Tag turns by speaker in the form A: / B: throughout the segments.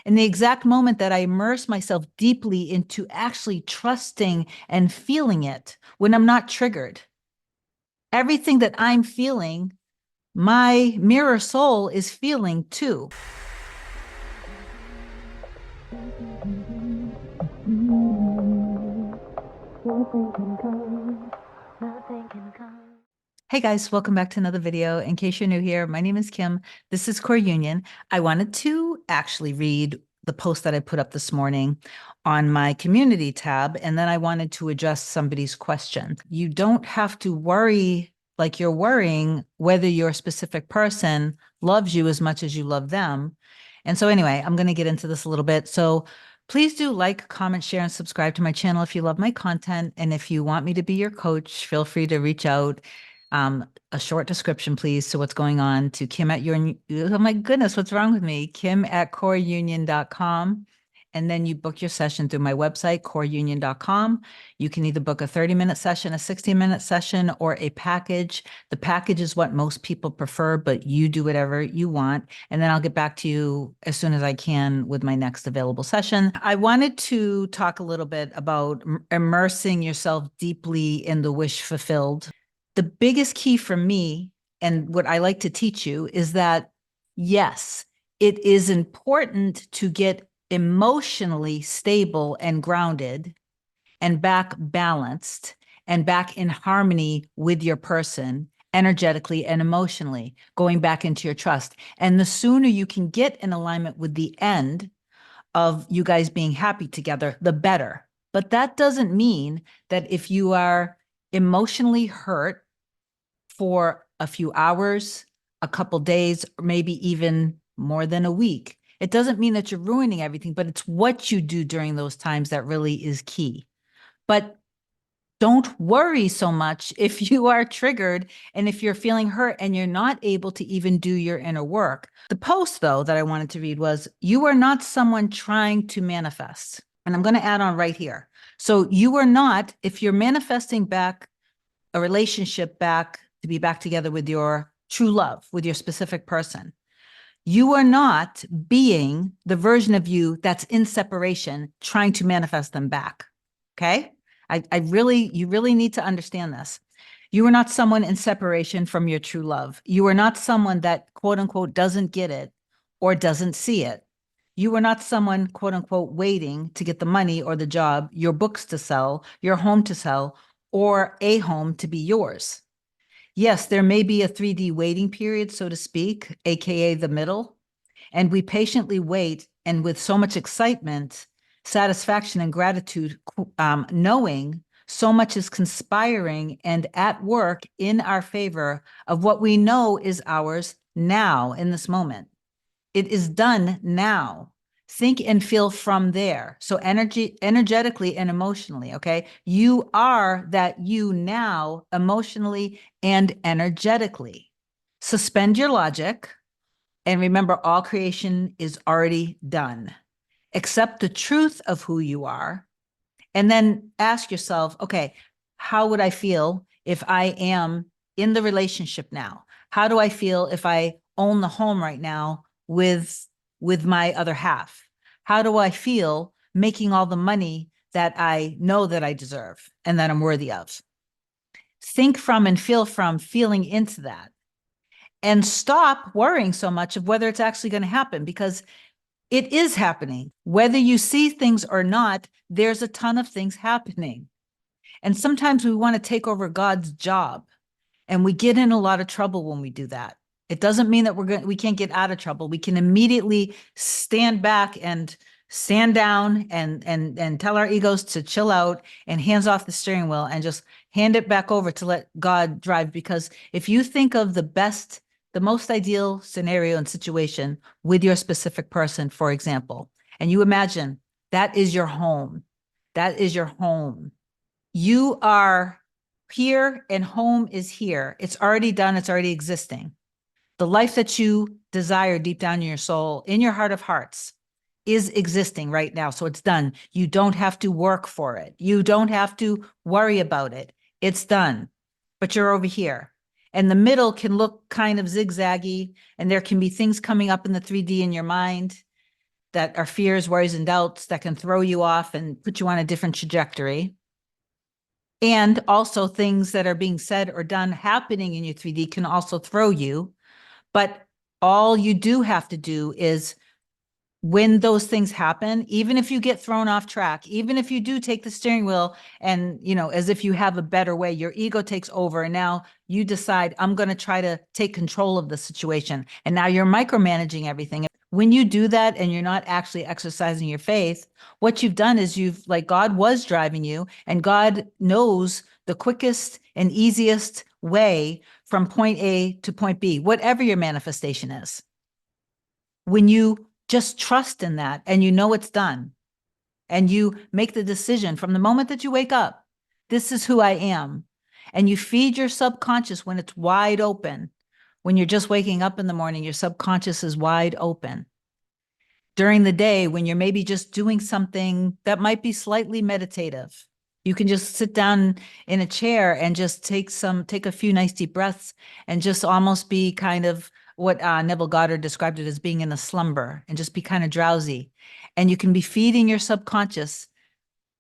A: In the exact moment that I immerse myself deeply into actually trusting and feeling it when I'm not triggered, everything that I'm feeling, my mirror soul is feeling too. Hey guys, welcome back to another video. In case you're new here, my name is Kim. This is Core Union. I wanted to actually read the post that I put up this morning on my community tab, and then I wanted to address somebody's question. You don't have to worry like you're worrying whether your specific person loves you as much as you love them. And so anyway, I'm going to get into this a little bit. So please do like, comment, share, and subscribe to my channel if you love my content. And if you want me to be your coach, feel free to reach out. A short description, please. So what's going on to Kim at your, oh my goodness, what's wrong with me? Kim at coreunion.com. And then you book your session through my website, coreunion.com. You can either book a 30-minute session, a 60-minute session, or a package. The package is what most people prefer, but you do whatever you want. And then I'll get back to you as soon as I can with my next available session. I wanted to talk a little bit about immersing yourself deeply in the wish fulfilled. The biggest key for me, and what I like to teach you, is that yes, it is important to get emotionally stable and grounded and back balanced and back in harmony with your person energetically and emotionally, going back into your trust. And the sooner you can get in alignment with the end of you guys being happy together, the better. But that doesn't mean that if you are emotionally hurt for a few hours, a couple days, or maybe even more than a week, it doesn't mean that you're ruining everything, but it's what you do during those times that really is key. But don't worry so much if you are triggered and if you're feeling hurt and you're not able to even do your inner work. The post, though, that I wanted to read was, you are not someone trying to manifest. And I'm going to add on right here. So you are not, if you're manifesting back a relationship back to be back together with your true love, with your specific person, you are not being the version of you that's in separation, trying to manifest them back. Okay? You really need to understand this. You are not someone in separation from your true love. You are not someone that, quote unquote, doesn't get it or doesn't see it. You are not someone, quote unquote, waiting to get the money or the job, your books to sell, your home to sell, or a home to be yours. Yes, there may be a 3D waiting period, so to speak, AKA the middle. And we patiently wait, and with so much excitement, satisfaction, and gratitude, knowing so much is conspiring and at work in our favor of what we know is ours now in this moment. It is done now. Think and feel from there. So energetically and emotionally, okay? You are that you now emotionally and energetically. Suspend your logic and remember all creation is already done. Accept the truth of who you are and then ask yourself, okay, how would I feel if I am in the relationship now? How do I feel if I own the home right now with my other half? How do I feel making all the money that I know that I deserve and that I'm worthy of? Think from and feel from feeling into that. And stop worrying so much of whether it's actually going to happen, because it is happening. Whether you see things or not, there's a ton of things happening. And sometimes we want to take over God's job, and we get in a lot of trouble when we do that. It doesn't mean that we can't get out of trouble. We can immediately stand back and stand down and tell our egos to chill out and hands off the steering wheel and just hand it back over to let God drive. Because if you think of the most ideal scenario and situation with your specific person, for example, and you imagine that is your home, that is your home. You are here and home is here. It's already done. It's already existing. The life that you desire deep down in your soul, in your heart of hearts, is existing right now. So it's done. You don't have to work for it. You don't have to worry about it. It's done. But you're over here. And the middle can look kind of zigzaggy, and there can be things coming up in the 3D in your mind. that are fears, worries, and doubts that can throw you off and put you on a different trajectory. And also things that are being said or done happening in your 3D can also throw you. But all you do have to do is, when those things happen, even if you get thrown off track, even if you do take the steering wheel and, as if you have a better way, your ego takes over. And now you decide, I'm going to try to take control of the situation. And now you're micromanaging everything. When you do that and you're not actually exercising your faith, what you've done is God was driving you, and God knows the quickest and easiest way from point A to point B, whatever your manifestation is. When you just trust in that and it's done, and you make the decision from the moment that you wake up, this is who I am. And you feed your subconscious when it's wide open. When you're just waking up in the morning, your subconscious is wide open. During the day, when you're maybe just doing something that might be slightly meditative, you can just sit down in a chair and just take a few nice deep breaths and just almost be kind of what Neville Goddard described it as, being in a slumber, and just be kind of drowsy. And you can be feeding your subconscious,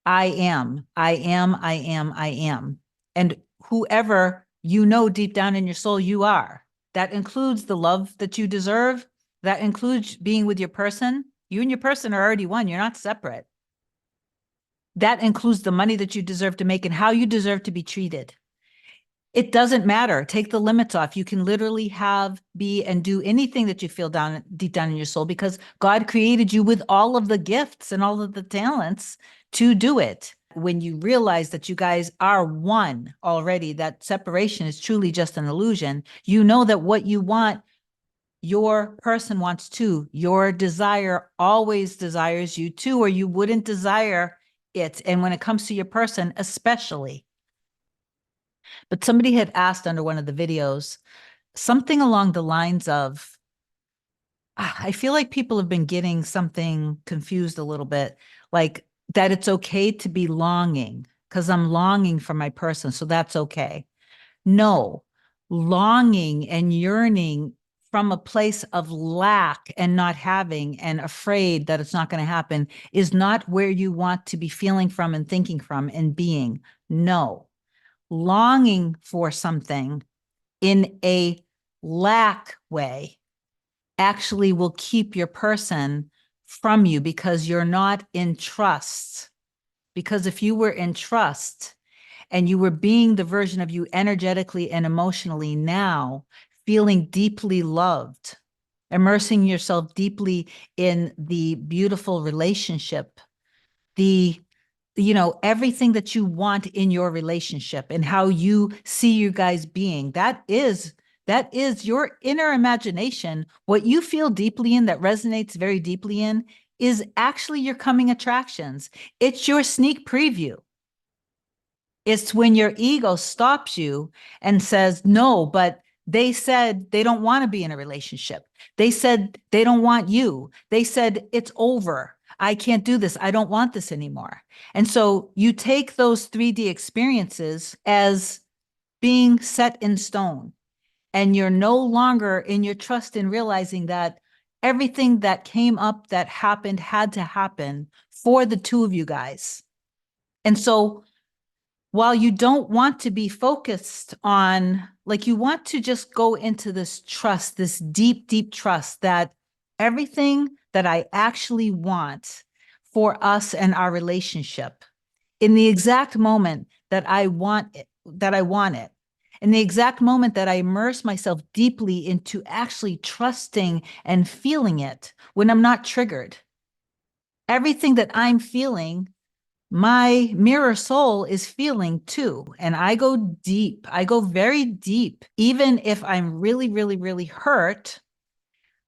A: I am, I am, I am, I am. And whoever deep down in your soul you are. That includes the love that you deserve. That includes being with your person. You and your person are already one. You're not separate. That includes the money that you deserve to make and how you deserve to be treated. It doesn't matter. Take the limits off. You can literally be, and do anything that you feel deep down in your soul, because God created you with all of the gifts and all of the talents to do it. When you realize that you guys are one already, that separation is truly just an illusion. You know that what you want, your person wants too. Your desire always desires you too, or you wouldn't desire it. And when it comes to your person, especially. But somebody had asked under one of the videos something along the lines of, I feel like people have been getting something confused a little bit, like that it's okay to be longing because I'm longing for my person, so that's okay. No, longing and yearning from a place of lack and not having and afraid that it's not going to happen is not where you want to be feeling from and thinking from and being. No. Longing for something in a lack way actually will keep your person from you, because you're not in trust. Because if you were in trust and you were being the version of you energetically and emotionally now, feeling deeply loved, immersing yourself deeply in the beautiful relationship, everything that you want in your relationship and how you see you guys being, that is your inner imagination. What you feel deeply in, that resonates very deeply in, is actually your coming attractions. It's your sneak preview. It's when your ego stops you and says, no, but they said they don't want to be in a relationship. They said they don't want you. They said it's over. I can't do this. I don't want this anymore. And so you take those 3D experiences as being set in stone, and you're no longer in your trust in realizing that everything that came up that happened had to happen for the two of you guys. And so while you don't want to be focused on, you want to just go into this trust, this deep, deep trust that everything that I actually want for us and our relationship, in the exact moment that I want it, in the exact moment that I immerse myself deeply into actually trusting and feeling it, when I'm not triggered, everything that I'm feeling, my mirror soul is feeling too. And I go deep. I go very deep. Even if I'm really, really, really hurt,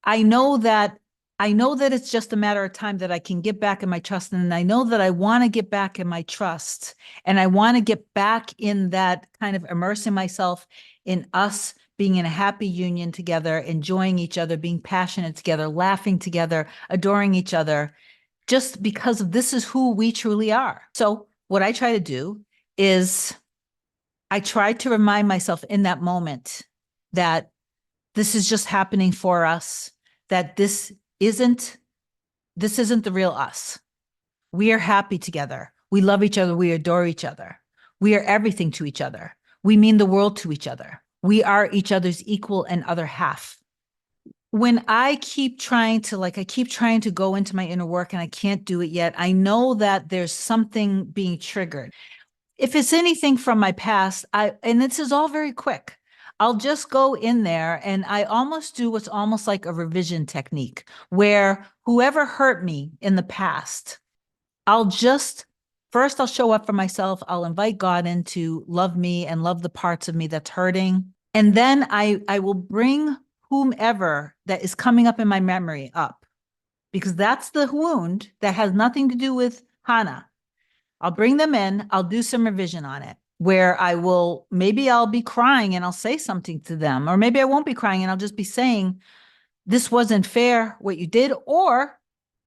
A: I know that it's just a matter of time that I can get back in my trust. And I know that I want to get back in my trust. And I want to get back in that kind of immersing myself in us being in a happy union together, enjoying each other, being passionate together, laughing together, adoring each other, just because this is who we truly are. So what I try to do is I try to remind myself in that moment that this is just happening for us, that this isn't this isn't the real us. We are happy together. We love each other. We adore each other. We are everything to each other. We mean the world to each other. We are each other's equal and other half. When I keep trying to, I keep trying to go into my inner work and I can't do it yet, I know that there's something being triggered. If it's anything from my past, and this is all very quick, I'll just go in there and I almost do what's almost like a revision technique where whoever hurt me in the past, I'll show up for myself. I'll invite God in to love me and love the parts of me that's hurting. And then I will bring whomever that is coming up in my memory up, because that's the wound that has nothing to do with Hannah. I'll bring them in. I'll do some revision on it where maybe I'll be crying and I'll say something to them, or maybe I won't be crying and I'll just be saying, this wasn't fair what you did,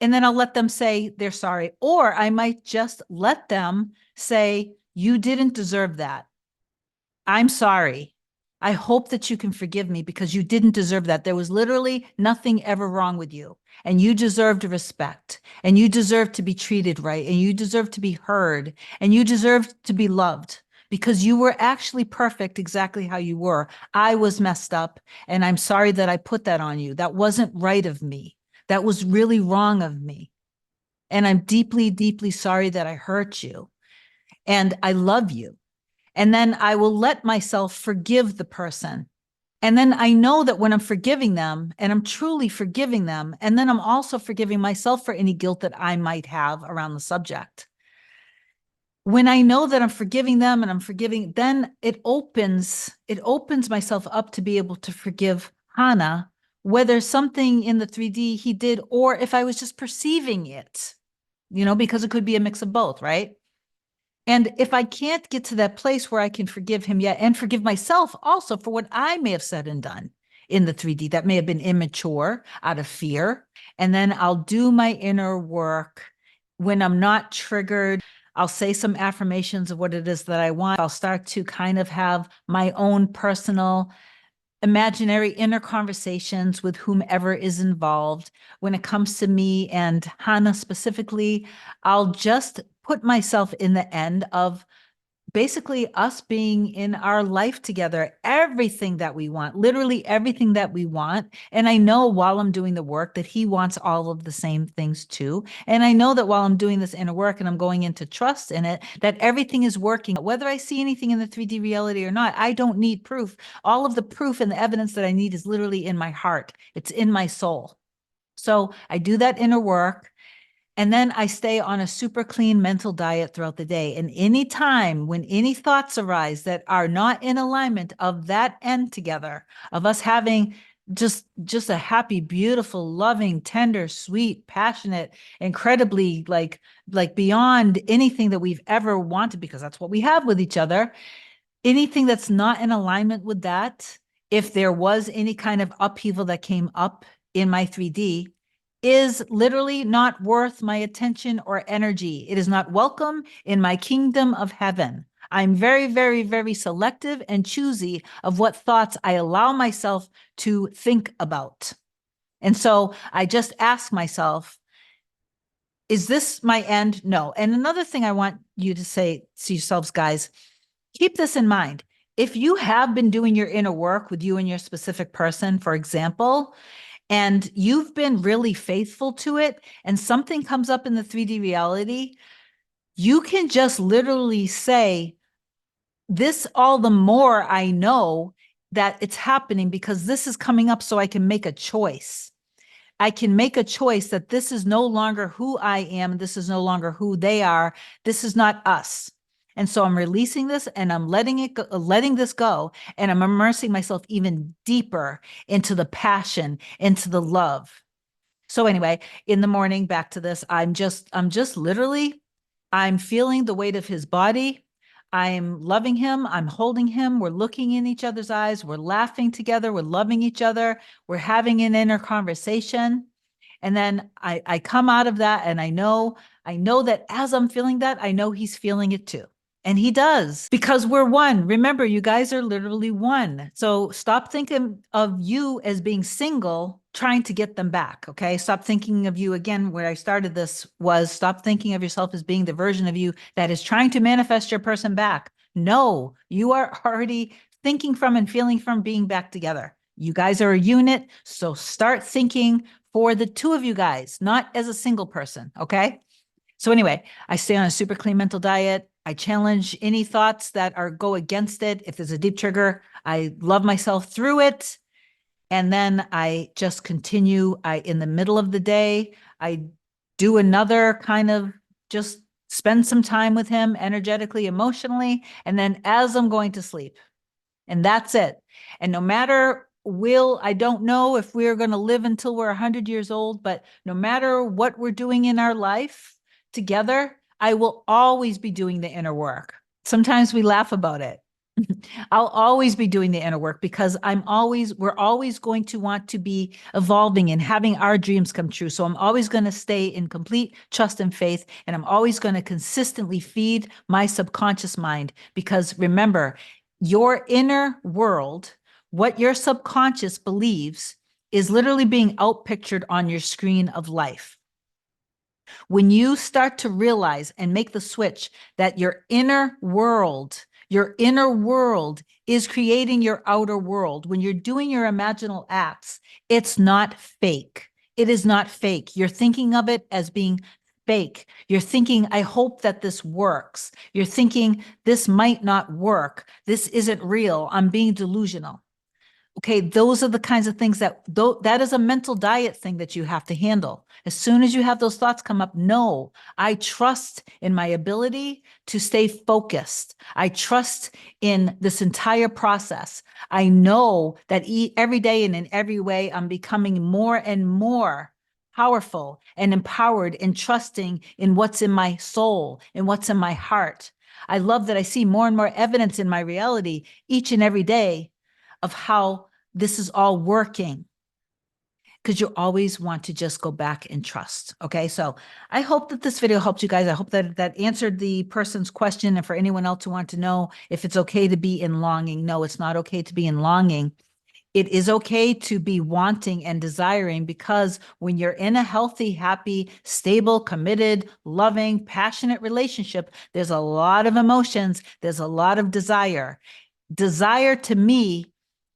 A: and then I'll let them say they're sorry. Or I might just let them say, you didn't deserve that. I'm sorry. I hope that you can forgive me because you didn't deserve that. There was literally nothing ever wrong with you. And you deserve respect. And you deserve to be treated right. And you deserve to be heard. And you deserve to be loved because you were actually perfect exactly how you were. I was messed up. And I'm sorry that I put that on you. That wasn't right of me. That was really wrong of me. And I'm deeply, deeply sorry that I hurt you. And I love you. And then I will let myself forgive the person. And then I know that when I'm forgiving them and I'm truly forgiving them, and then I'm also forgiving myself for any guilt that I might have around the subject. When I know that I'm forgiving them and I'm forgiving, then it opens myself up to be able to forgive Hannah, whether something in the 3D he did, or if I was just perceiving it, because it could be a mix of both, right? And if I can't get to that place where I can forgive him yet and forgive myself also for what I may have said and done in the 3D that may have been immature out of fear, and then I'll do my inner work when I'm not triggered. I'll say some affirmations of what it is that I want. I'll start to kind of have my own personal imaginary inner conversations with whomever is involved. When it comes to me and Hannah specifically, I'll just put myself in the end of basically us being in our life together, everything that we want, literally everything that we want. And I know while I'm doing the work that he wants all of the same things too. And I know that while I'm doing this inner work and I'm going into trust in it, that everything is working. Whether I see anything in the 3D reality or not, I don't need proof. All of the proof and the evidence that I need is literally in my heart. It's in my soul. So I do that inner work. And then I stay on a super clean mental diet throughout the day. And any time when any thoughts arise that are not in alignment of that end together, of us having just a happy, beautiful, loving, tender, sweet, passionate, incredibly like beyond anything that we've ever wanted, because that's what we have with each other. Anything that's not in alignment with that, if there was any kind of upheaval that came up in my 3D, is literally not worth my attention or energy. It is not welcome in my kingdom of heaven. I'm very, very, very selective and choosy of what thoughts I allow myself to think about. And so I just ask myself, is this my end? No. And another thing I want you to say to yourselves, guys, keep this in mind. If you have been doing your inner work with you and your specific person, for example, and you've been really faithful to it, and something comes up in the 3D reality, you can just literally say, this all the more I know that it's happening because this is coming up so I can make a choice. I can make a choice that this is no longer who I am. This is no longer who they are. This is not us. And so I'm releasing this and I'm letting this go. And I'm immersing myself even deeper into the passion, into the love. So anyway, in the morning, back to this, I'm just literally, I'm feeling the weight of his body. I'm loving him. I'm holding him. We're looking in each other's eyes. We're laughing together. We're loving each other. We're having an inner conversation. And then I come out of that and I know that as I'm feeling that, I know he's feeling it too. And he does, because we're one. Remember, you guys are literally one. So stop thinking of you as being single, trying to get them back. Okay. Stop thinking of you again. Where I started this was stop thinking of yourself as being the version of you that is trying to manifest your person back. No, you are already thinking from and feeling from being back together. You guys are a unit. So start thinking for the two of you guys, not as a single person. Okay. So anyway, I stay on a super clean mental diet. I challenge any thoughts that go against it. If there's a deep trigger, I love myself through it. And then I just continue. In the middle of the day, I do another kind of just spend some time with him energetically, emotionally. And then as I'm going to sleep, and that's it. And no matter I don't know if we're going to live until we're 100 years old, but no matter what we're doing in our life together, I will always be doing the inner work. Sometimes we laugh about it. I'll always be doing the inner work because we're always going to want to be evolving and having our dreams come true. So I'm always going to stay in complete trust and faith, and I'm always going to consistently feed my subconscious mind, because remember, your inner world, what your subconscious believes, is literally being outpictured on your screen of life. When you start to realize and make the switch that your inner world is creating your outer world, when you're doing your imaginal acts, it's not fake. It is not fake. You're thinking of it as being fake. You're thinking, I hope that this works. You're thinking, this might not work. This isn't real. I'm being delusional. Okay, those are the kinds of things that is a mental diet thing that you have to handle. As soon as you have those thoughts come up, no, I trust in my ability to stay focused. I trust in this entire process. I know that every day and in every way, I'm becoming more and more powerful and empowered and trusting in what's in my soul and what's in my heart. I love that I see more and more evidence in my reality each and every day of how this is all working, because you always want to just go back and trust. Okay, so I hope that this video helped you guys. I hope that that answered the person's question. And for anyone else who wants to know if it's okay to be in longing, no, it's not okay to be in longing. It is okay to be wanting and desiring, because when you're in a healthy, happy, stable, committed, loving, passionate relationship, there's a lot of emotions. There's a lot of desire. Desire to me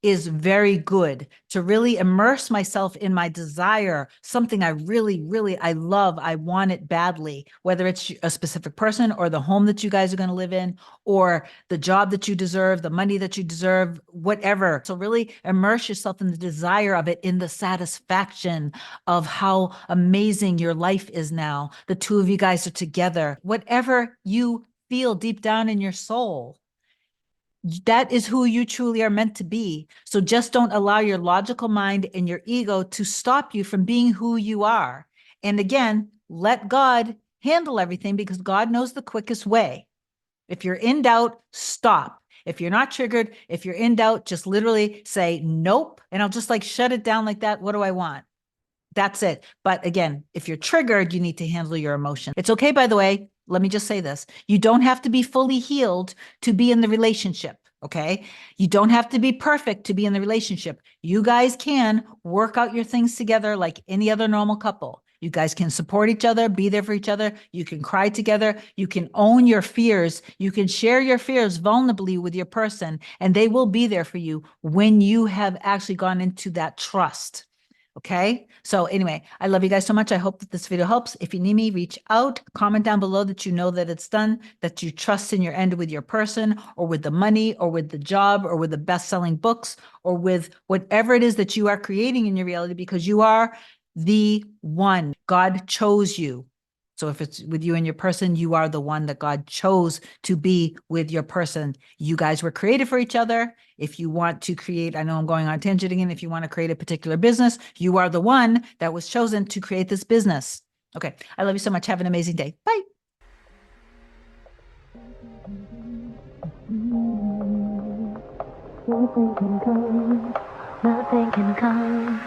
A: is very good, to really immerse myself in my desire, something I really, I love. I want it badly, whether it's a specific person or the home that you guys are going to live in, or the job that you deserve, the money that you deserve, whatever. So really immerse yourself in the desire of it, in the satisfaction of how amazing your life is now. The two of you guys are together. Whatever you feel deep down in your soul, that is who you truly are meant to be. So just don't allow your logical mind and your ego to stop you from being who you are. And again, let God handle everything, because God knows the quickest way. If you're in doubt, stop. If you're not triggered, if you're in doubt, just literally say nope. And I'll just shut it down like that. What do I want? That's it. But again, if you're triggered, you need to handle your emotion. It's okay, by the way. Let me just say this. You don't have to be fully healed to be in the relationship, okay? You don't have to be perfect to be in the relationship. You guys can work out your things together like any other normal couple. You guys can support each other, be there for each other. You can cry together. You can own your fears. You can share your fears vulnerably with your person, and they will be there for you when you have actually gone into that trust. Okay. So anyway, I love you guys so much. I hope that this video helps. If you need me, reach out, comment down below that you know that it's done, that you trust in your end with your person, or with the money, or with the job, or with the best-selling books, or with whatever it is that you are creating in your reality, because you are the one. God chose you. So if it's with you and your person, you are the one that God chose to be with your person. You guys were created for each other. If you want to create, I know I'm going on tangent again, if you want to create a particular business, you are the one that was chosen to create this business. Okay. I love you so much. Have an amazing day. Bye.
B: Nothing can come, nothing can come,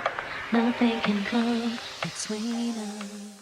B: nothing can come between us.